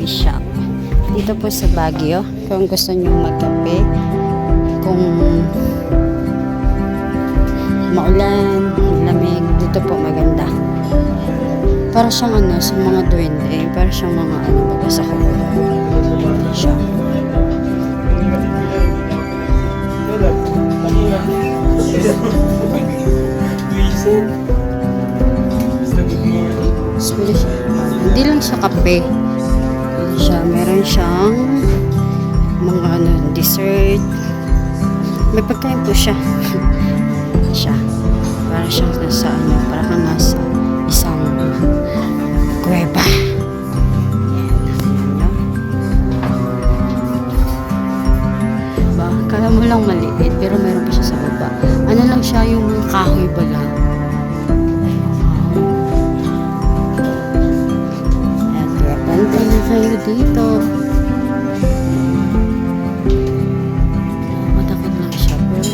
coffee shop. Dito po sa Baguio, kung gusto nyo magkape, kung maulan, lamig, dito po maganda. Para siyang ano, sa mga duwende, para siyang mga ano, baga sa kulay. Siya. Hindi lang siya kape. Meron siyang mga ano, dessert. May pagkain po siya. Para siyang nasa ano, para kang nasa isang kuweba. Ba, kala mo lang maliit, pero meron pa siya sa baba. Ano lang siya, yung kahoy ba lang. Bantay na kayo dito. Matakot lang siya, pero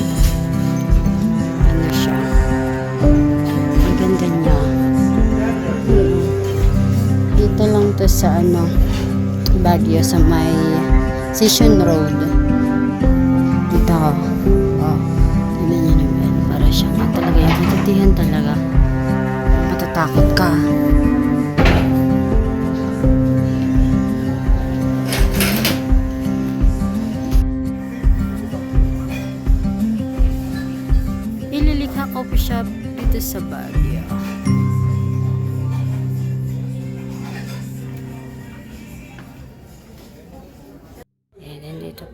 ano siya, ang ganda niya. Dito lang to sa ano, Baguio, sa may Session Road. Dito, tignan niyo naman, para siyang talaga yung matatihan talaga, matatakot ka. Ililikha coffee shop dito sa Baguio. Ayan, dito.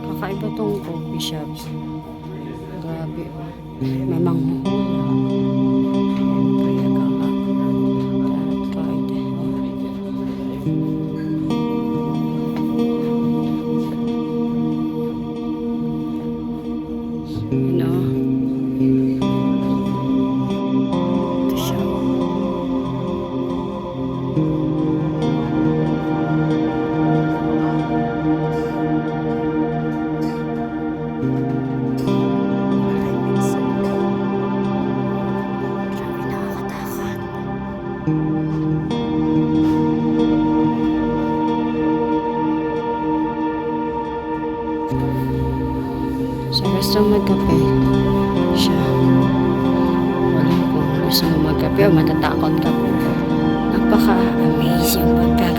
Kakaiba tong coffee shops. Grabe. May manghuhula. So, gusto magkape siya. Wala kung gusto mo magkape o matatakot ka po. Napaka-amazing pagkakas.